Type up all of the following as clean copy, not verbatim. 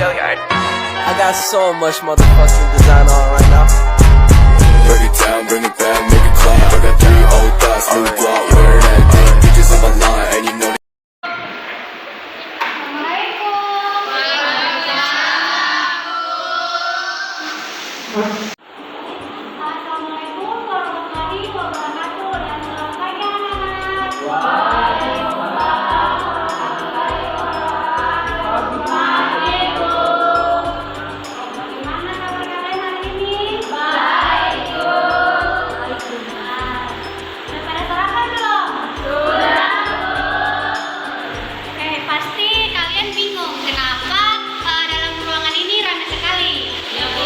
I got so much motherfucking design on right now. Break it down, bring it back, make it clap. I got 3 old thoughts, new block, where that day. Bitches on my line, and you know. Assalamualaikum warahmatullahi wabarakatuh dan selamat pagi anak-anak. Bagaimana kabar kalian hari ini? Baik, Bu. Sudah pada sarapan belum? Sudah. Oke, pasti kalian bingung kenapa dalam ruangan ini ramai sekali. Ya, Bu.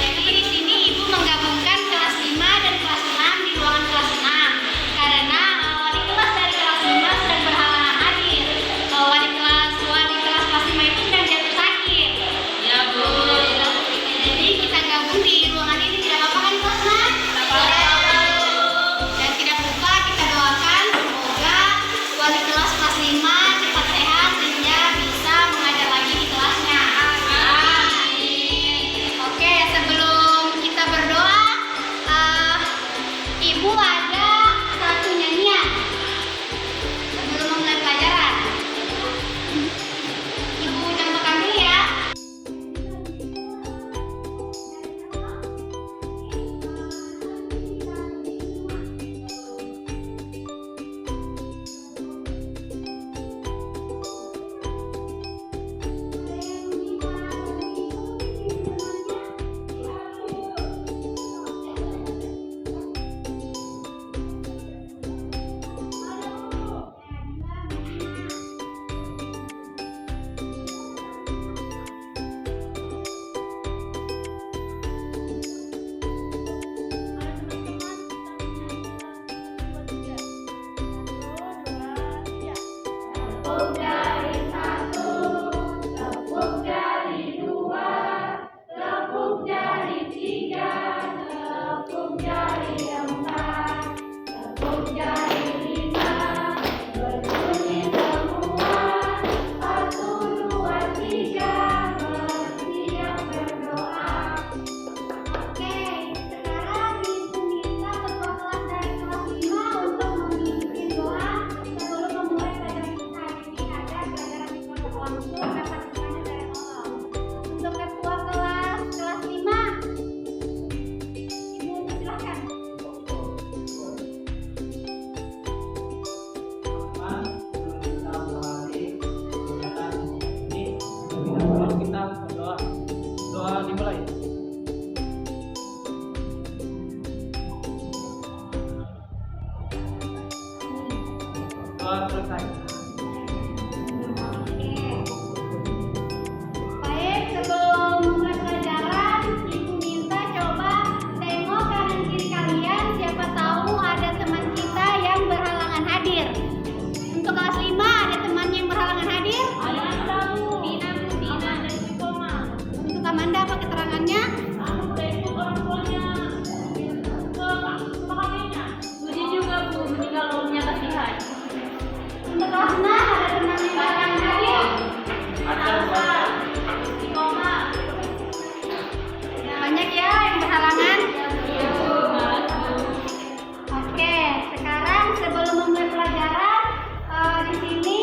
Jadi di sini Ibu menggabungkan kelas 5 dan kelas 6 di ruangan kelas 6 karena wali kelas dari kelas 5 sedang berhalangan hadir. Wali kelas kelas 5 itu sedang jatuh sakit. Ya, Bu. Jadi kita gabung di ruangan ini, tidak apa-apa kan kelas 6? Tidak apa-apa. Dan tidak lupa kita doakan semoga wali kelas 5 cepat sehat sehingga bisa mengajar lagi di kelasnya. Oke, sebelum kita berdoa, Ibu ada satu nyanyian sebelum memulai pelajaran. Ibu contohkan dulu ya. Tepuk jari 1, tepuk jari 2, tepuk jari 3, tepuk jari 4, tepuk jari 5, berbunyi semua. 1, 2, 3, bersiap berdoa. Oke, sekarang Ibu minta ketua kelas dari kelas 5 untuk memimpin doa sebelum memulai pelajaran kita. Jadi ada pelajaran kita langsung dapat semuanya dari awal. Untuk ketua kelas 5, Ibu silakan. Kita berdoa. Doa dimulai. Doa selesai. Baik, sebelum mulai pelajaran, Ibu minta coba tengok kanan kiri kalian, siapa tahu ada teman kita yang berhalangan hadir. Untuk kelas 5 ada teman yang berhalangan hadir? Ada, Bu. Dina dan Sikoma. Untuk Amanda apa keterangannya? Udah ikut orang tuanya ke kakaknya. Budi juga, Bu, meninggal umurnya kasihan. Untuk kelas 6 ada teman yang berhalangan hadir? Ada. Sikoma. Banyak ya yang berhalangan? Oke, sekarang sebelum memulai pelajaran di sini,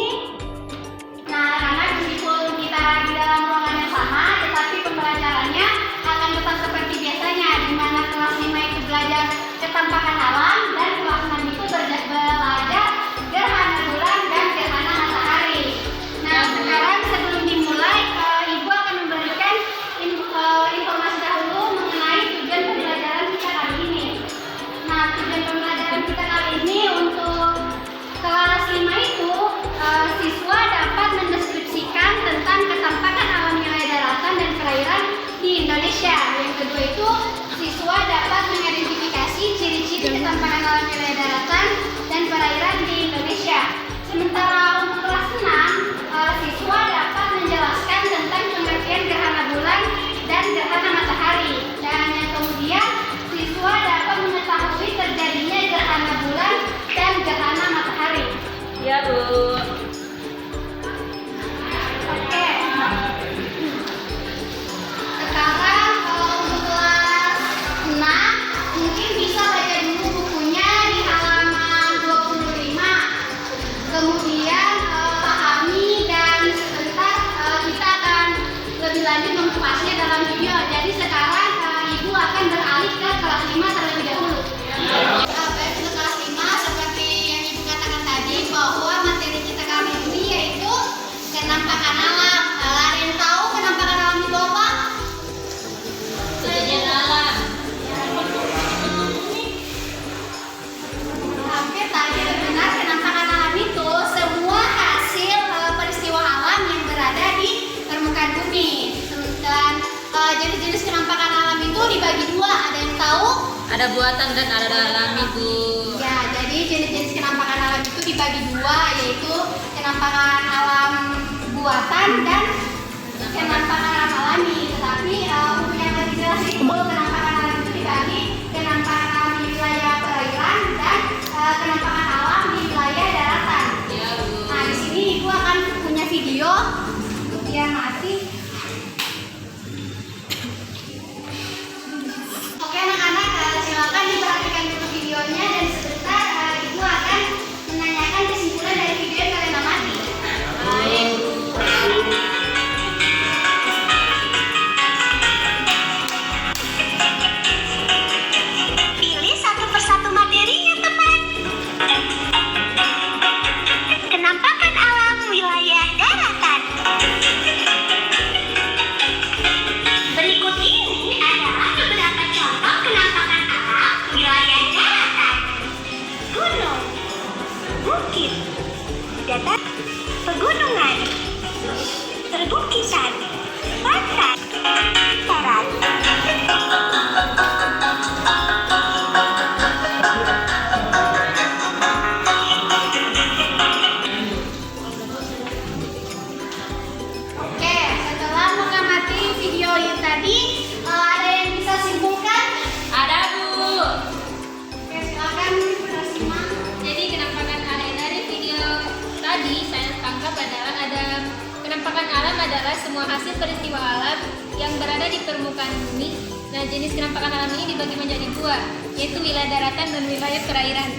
karena meskipun kita di dalam ruangan yang sama, tetapi pembelajarannya akan tetap seperti biasanya, di mana kelas 5 itu belajar ketampakan alam dan kelas 6 itu belajar gerhana bulan dan gerhana matahari. Nah, sekarang sebelum dimulai, Ibu akan memberikan informasi dahulu mengenai tujuan pembelajaran kita kali ini. Nah, tujuan pembelajaran kita kali ini untuk kelas 5 itu siswa dapat mendeskripsikan tentang ketampakan alam wilayah daratan dan perairan di Indonesia. Yang kedua itu siswa dapat mengidentifikasi ciri-ciri ketampakan alam wilayah daratan dan perairan di Indonesia. Sementara untuk kelas 6, siswa dapat menjelaskan tentang pengertian gerhana bulan dan gerhana matahari. Dan yang kemudian siswa dapat mengetahui terjadinya gerhana bulan dan gerhana matahari. Ya, Bu. Oke. Ada buatan dan ada alami, Bu. Ya, jadi jenis-jenis kenampakan alam itu dibagi dua, yaitu kenampakan alam buatan dan kenampakan alam alami. Tetapi untuk yang lebih jelas itu kenampakan alam itu dibagi kenampakan alam di wilayah perairan dan kenampakan alam di wilayah daratan. Ya, Bu. Nah, di sini Ibu akan punya video yang mati. Oke anak-anak, silakan diperhatikan dulu videonya dan sebentar Ibu akan menanyakan kesimpulan dari video yang kalian amati. Baik, Bu. Pilih satu persatu materinya, teman. Kenampakan alam wilayah daratan. Berikut ini adalah beberapa contoh kenampakan alam wilayah daratan. Gunung, bukit, datar, pegunungan, perbukitan, pantai, darat. Oke, setelah mengamati video yang tadi, ada yang bisa simpulkan? Ada, Bu. Oke, silakan bersimak. Jadi kenampakan alam dari video tadi saya tangkap adalah ada kenampakan alam adalah semua hasil peristiwa alam yang berada di permukaan bumi. Nah, jenis kenampakan alam ini dibagi menjadi dua, yaitu wilayah daratan dan wilayah perairan.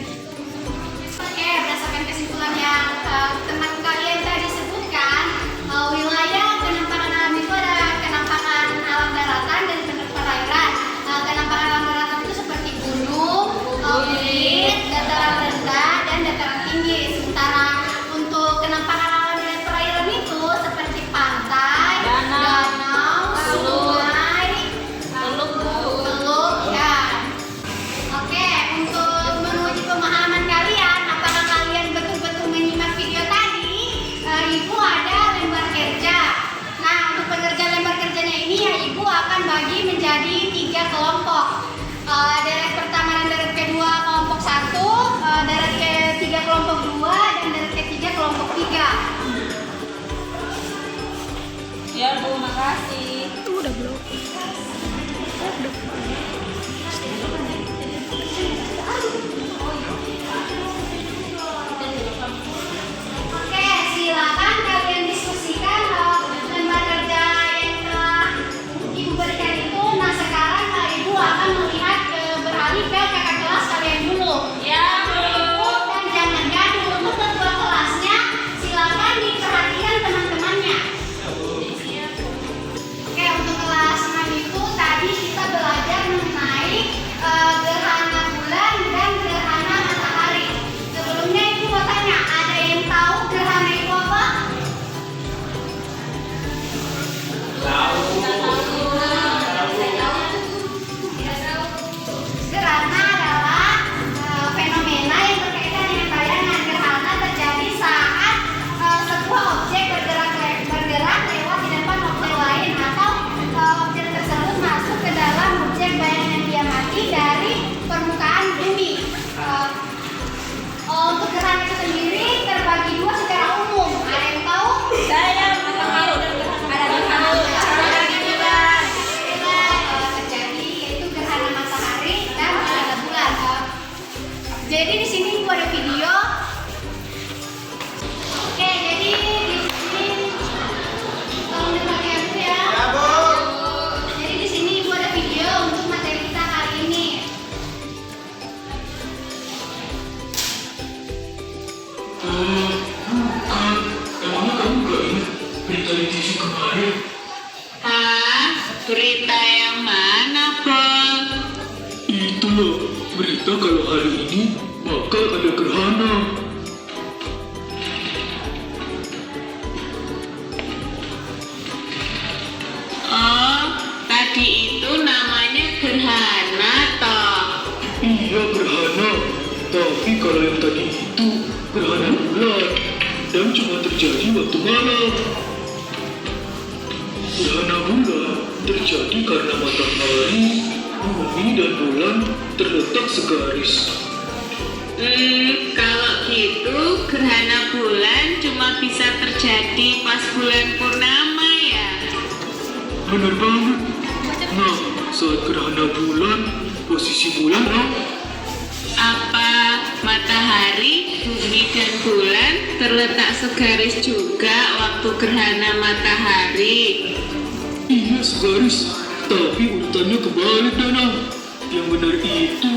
Oke, berdasarkan kesimpulan yang teman kalian tadi sebutkan, wilayah kenampakan alam itu ada kenampakan alam daratan dan perairan. Kenampakan alam daratan itu seperti gunung, bukit, dataran rendah, dan dataran tinggi. Sementara untuk kenampakan alam dan perairan itu seperti pantai, danau, sungai, Teluk, Bu. teluk, ya. Oke, untuk menguji pemahaman kalian, apakah kalian betul-betul menyimak video tadi? Ibu ada lembar kerja. Nah, untuk pengerjaan lembar kerjanya ini ya Ibu akan bagi menjadi 3 kelompok. Deret pertama dan deret kedua kelompok 1, deret ketiga kelompok 2, dan deret ketiga kelompok 3. Ya, Bu, makasih. Oke, silakan kalian diskusikan lembar kerja yang telah Ibu berikan itu. Nah, sekarang Ibu akan melihat beralih ke kakak kelas kalian dulu. Ya, Bu. Dan jangan gaduh. Untuk ketua kelasnya, silakan diperhatikan teman-temannya. Oke, untuk kelas 6 itu tadi kita belajar mengenai gerhana bulan dan gerhana matahari. Sebelumnya Ibu mau tanya, ada yang tahu gerhana itu apa? Gerhana adalah fenomena yang berkaitan dengan bayangan. Gerhana terjadi saat sebuah objek bergerak lewat di depan objek lain atau objek tersebut masuk ke dalam objek bayangan dia mati dari permukaan bumi. Untuk gerhana itu sendiri terbagi dua secara umum. Ada yang tahu? Saya tahu. Ada gerhana bulan. Terjadi yaitu gerhana matahari dan gerhana bulan. Jadi di sini Ibu ada video. Oke, jadi di sini tolong diperhatikan dulu ya. Jadi di sini Ibu ada video untuk materi kita kali ini. Emangnya kamu gak ingat berita di TV kemarin? Berita yang mana, Pak? Itu loh, berita kalau hari ini bakal ada gerhana. Oh, tadi itu namanya gerhana, toh. Iya gerhana, tapi kalau yang tadi itu gerhana bulan dan cuma terjadi waktu malam. Gerhana bulan terjadi karena matahari bumi dan bulan terletak segaris. Kalau gitu gerhana bulan cuma bisa terjadi pas bulan purnama ya? Benar banget. Nah, saat gerhana bulan, posisi bulan Apa matahari, bumi dan bulan terletak segaris juga waktu gerhana matahari? iya segaris, tapi urutannya kebalik Dana. Yang benar itu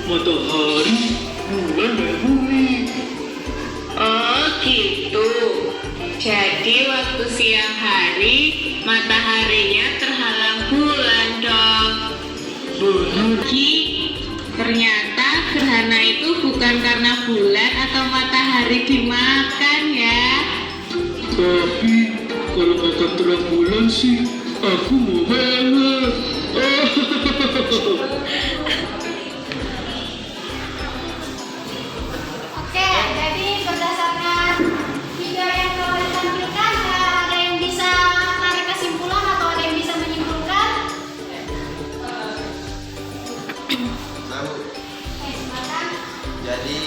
matahari, bulan dan bumi. Oh gitu. Jadi waktu siang hari mataharinya terhalang bulan dong. Benar. Ternyata gerhana itu bukan karena bulan atau matahari dimakan ya. Tapi kalau makan terang bulan sih, aku mau banget. Oke, jadi berdasarkan video yang telah ditampilkan, ada yang bisa tarik kesimpulan atau ada yang bisa menyimpulkan? Oke, silakan. Jadi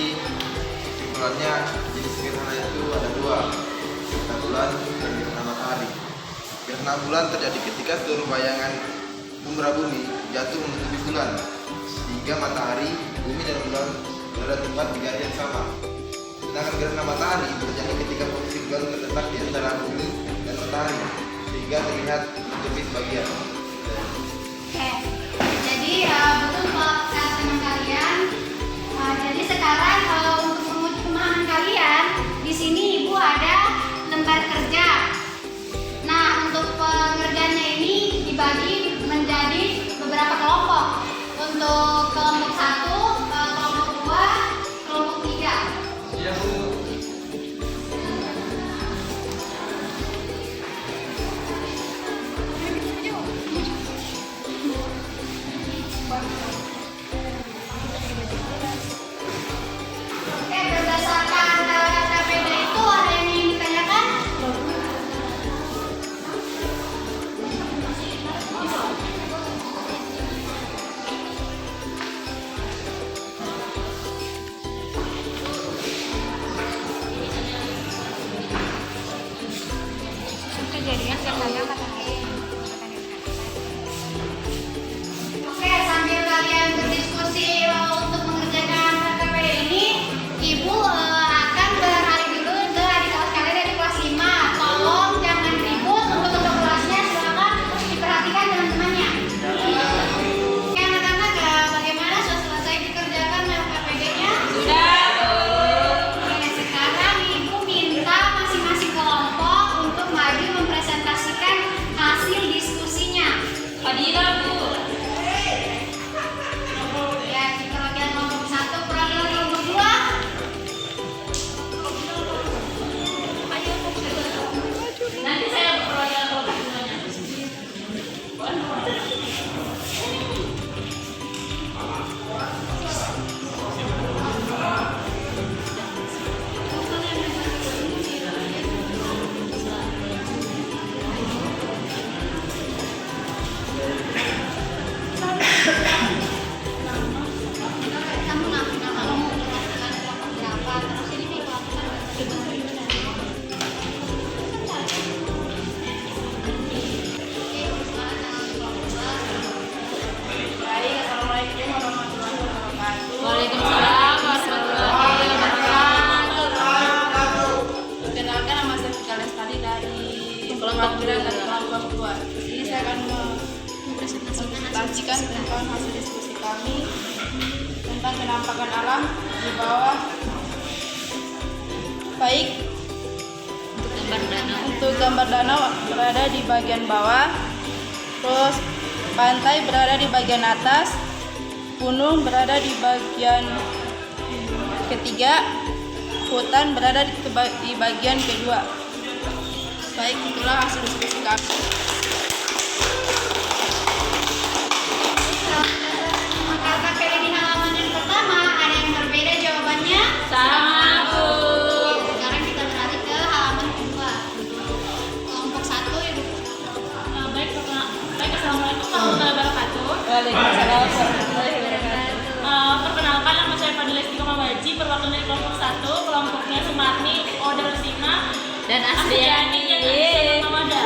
kesimpulannya jenis gerhana itu ada dua, gerhana bulan dan gerhana matahari. Gerhana bulan terjadi ketika seluruh bayangan umbra bumi jatuh menutupi bulan, sehingga matahari, bumi dan bulan berada tepat di garis yang sama. Sedangkan gerhana matahari terjadi ketika posisi bulan terletak di antara bumi dan matahari, sehingga terlihat menutupi sebagian. Oke, jadi betul kata teman kalian. Jadi sekarang untuk menguji pemahaman kalian, di sini ibu ada lembar kerja. Nah, untuk pengerjaannya ini dibagi menjadi beberapa kelompok. Untuk kelompok 1, kelompok 2, kelompok 3. Iya Bu. Oke, berdasarkan KPD itu ada yang ingin ditanyakan? Oke, sambil kalian berdiskusi untuk mengerjakan KPD ini, ibu akan beralih dulu ke adik kelas kalian dari kelas 5. Tolong jangan ribut untuk kelasnya, silakan diperhatikan teman-temannya. Oke, anak-anak, bagaimana sudah selesai dikerjakan KPD-nya? Oke, sekarang ibu minta masing-masing kelompok untuk maju mempresentasikan hasil diskusinya. Fadila Bu. Ya, perwakilan kelompok 1, perwakilan kelompok 2. Nanti saya perwakilan kelompok 2-nya. Kamu nama kamu perwakilan kelompok berapa? Terus ini perwakilan Waalaikumsalam warahmatullahi wabarakatuh. Perkenalkan, nama saya Fika Lestari dari perwakilan dari kelompok 2. Ini saya akan mempresentasikan tentang hasil diskusi kami tentang penampakan alam di bawah. Baik, untuk gambar danau berada di bagian bawah, terus pantai berada di bagian atas, gunung berada di bagian ketiga, hutan berada di bagian kedua. Baik, itulah hasil diskusi kami. KPD di halaman yang pertama ada yang berbeda jawabannya? Sama Bu. Sekarang kita beralih ke halaman kedua. Kelompok 1 ibu. Baik, Assalamualaikum warahmatullahi wabarakatuh. Waalaikumsalam Perkenalkan, nama saya Fadila Istiqomah Baji, perwakilan dari kelompok 1, kelompoknya Sumarni, Oda Rusina, dan Asriani yang Mawada.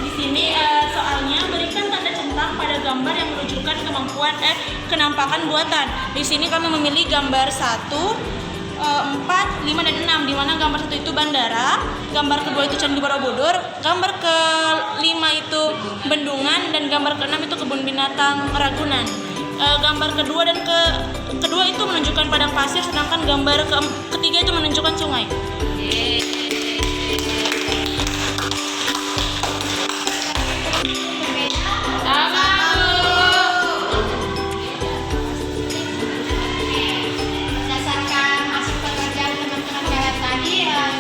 Di sini soalnya berikan tanda centang pada gambar yang menunjukkan kenampakan buatan. Di sini kami memilih gambar 1, 4, 5, dan 6, di mana gambar 1 itu bandara, gambar kedua itu Candi Borobudur, gambar ke-5 itu bendungan, dan gambar ke-6 itu kebun binatang Ragunan. Gambar kedua dan kedua itu menunjukkan padang pasir, sedangkan gambar ketiga itu menunjukkan sungai. Berdasarkan hasil pekerjaan teman-teman kalian tadi,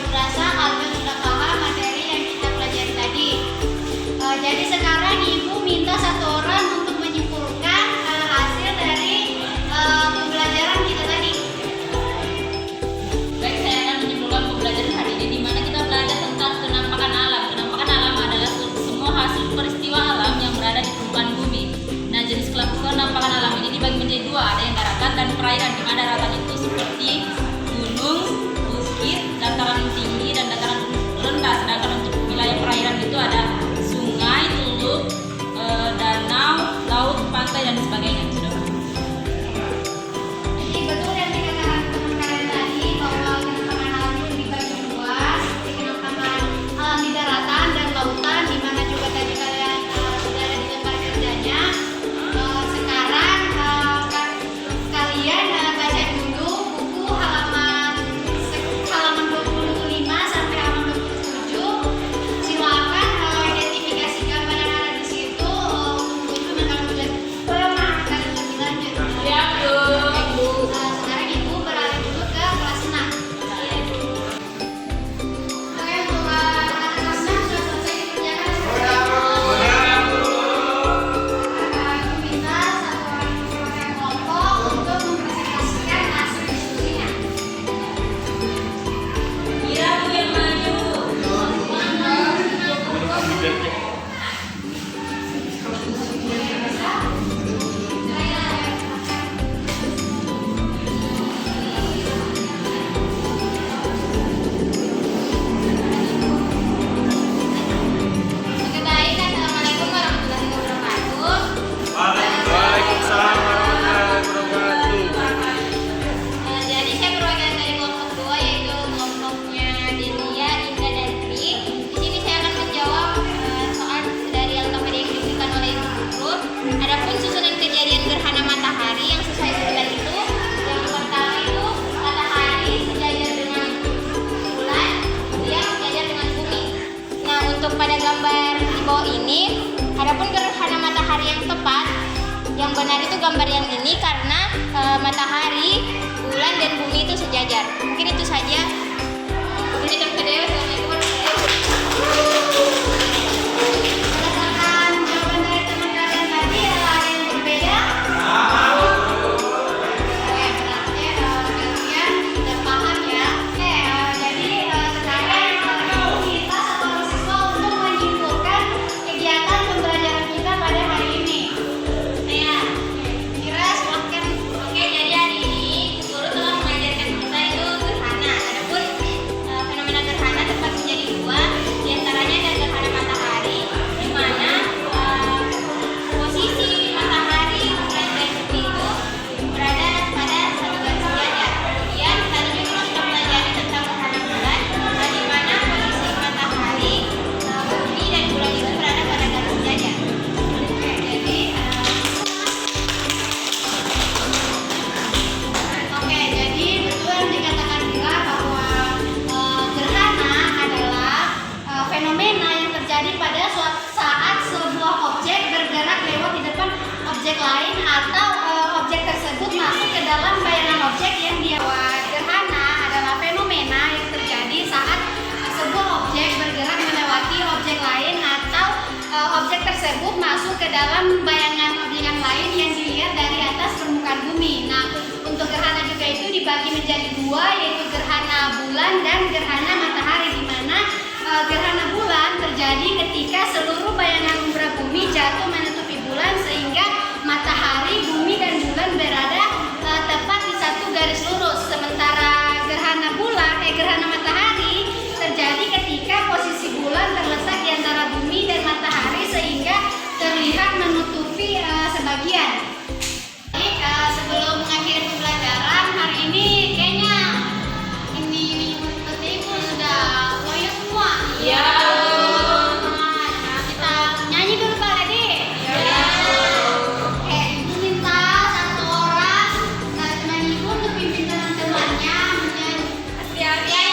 berasa Alvin sudah paham materi yang kita pelajari tadi. Jadi sekarang Ibu minta satu orang untuk menyimpulkan hasil dari pembelajaran kita tadi. Baik, saya akan menyimpulkan pembelajaran hari ini, di mana kita belajar tentang kenampakan alam. Kenampakan alam adalah semua hasil peristiwa alam yang berada di permukaan bumi. Nah, jenis kenampakan alam ini dibagi menjadi dua, ada yang daratan dan perairan. Di mana daratan itu seperti gunung, bukit, dataran tinggi, dan dataran rendah. Sedangkan untuk wilayah perairan itu ada sungai, teluk, danau, laut, pantai, dan sebagainya. Jadi betul yang dikatakan teman kalian tadi bahwa kenampakan alam itu dibagi dua, seperti kenampakan alam di daratan dan lautan, di mana juga tadi kalian sudah ada di lembar kerjanya. Sekarang kalian baca dulu buku halaman 25 sampai halaman 27. Silakan identifikasikan mana yang ada di situ. Buku itu akan lebih lanjut. Ya, Bu. Sekarang Ibu beralih dulu ke kelas 6. Oke, untuk kelas 6 sudah selesai dikerjakan. Aku minta satu orang sebagai kelompok untuk mempresentasikan hasil diskusinya. Iya, Bu, yang maju. Oke, baik. Assalamualaikum warahmatullahi wabarakatuh. Waalaikumsalam warahmatullahi wabarakatuh. Jadi saya perwakilan dari kelompok 2, yaitu kelompoknya Delia, Indah, dan Tri. Di sini saya akan menjawab soal dari Alkapedia yang diberikan oleh Ibu Guru. Adapun susunan kejadian gerhana matahari yang sesuai bulan itu, yang pertama itu matahari sejajar dengan bulan, dia sejajar dengan bumi. Nah, untuk pada gambar di bawah ini, adapun gerhana matahari yang tepat, yang benar itu gambar yang ini karena matahari, bulan, dan bumi itu sejajar. Mungkin itu saja. Berdasarkan jawaban dari teman kalian tadi, ada yang berbeda? Oke, berarti kalian sudah paham ya. Oke, jadi sekarang kita satu siswa untuk menyimpulkan kegiatan pembelajaran kita pada hari ini. Saya kira silahkan. Oke, jadi hari ini guru telah mengajarkan kita itu gerhana. Adapun fenomena gerhana terbagi menjadi dua, di antaranya ada gerhana matahari, di mana posisi matahari, bulan, dan bumi itu berada pada satu garis sejajar. Kemudian tadi juga sudah pelajari tentang gerhana bulan, di mana posisi matahari, bumi, dan bulan itu berada pada garis sejajar. Oke, jadi Oke, jadi betul yang dikatakan Bila bahwa gerhana adalah fenomena yang terjadi pada suatu saat sebuah objek bergerak lewat di depan objek lain atau objek tersebut masuk ke dalam bayangan objek yang dia. Gerhana adalah fenomena yang terjadi saat sebuah objek bergerak melewati objek lain atau objek tersebut masuk ke dalam bayangan objek yang lain yang dilihat dari atas permukaan bumi. Nah, untuk gerhana juga itu dibagi menjadi dua, yaitu gerhana bulan dan gerhana matahari, di mana gerhana bulan terjadi ketika seluruh bayangan umbra bumi jatuh menutupi bulan sehingga matahari, bumi, dan bagian. Jadi sebelum mengakhiri pembelajaran hari ini kayaknya ini seperti itu sudah loyo semua. Iya. Nah, kita nyanyi dulu Pak Ledi. Iya. Oke, Ibu minta satu orang teman Ibu untuk pimpin teman-temannya menyanyi. Hati-hati.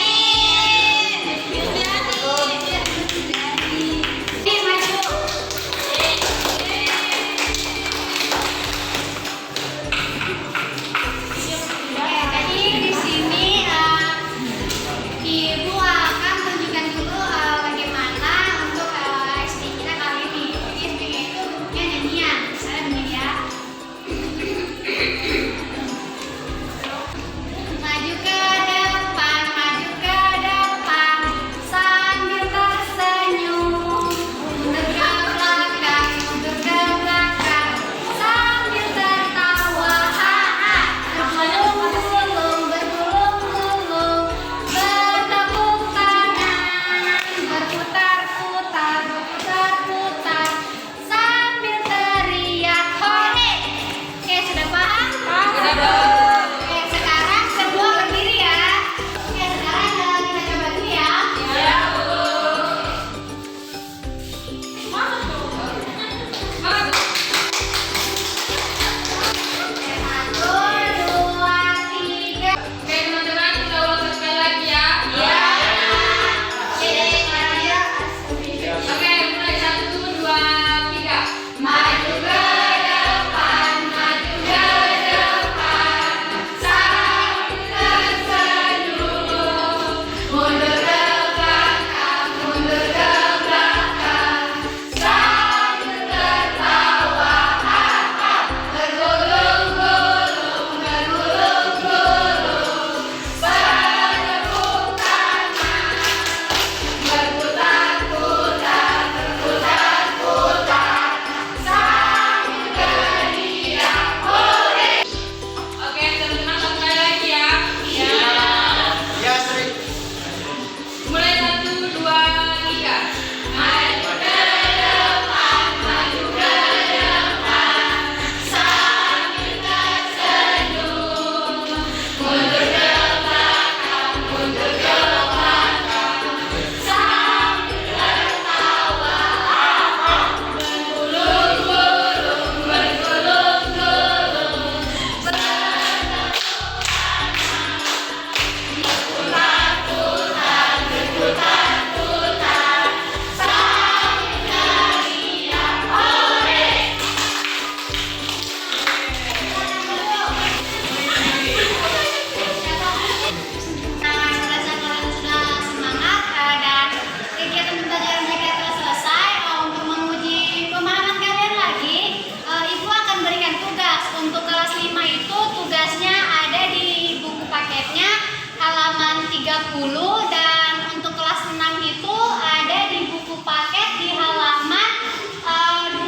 Dan untuk kelas 6 itu ada di buku paket di halaman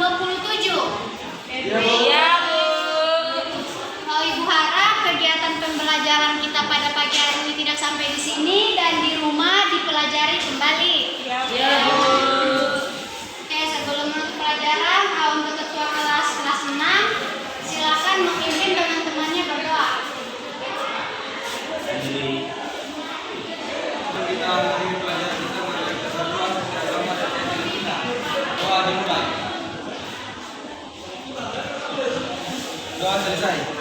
27. Iya, Bu. Ibu harap kegiatan pembelajaran kita pada pagi hari ini tidak sampai di sini dan di rumah dipelajari kembali. Iya, Bu. Oke, sebelum menutup pelajaran, untuk ketua kelas 6 silakan memimpin dengan temannya berdoa. Kita hari pelajaran kita berdoa bersama dan kita. Doa dimulai. Doa selesai.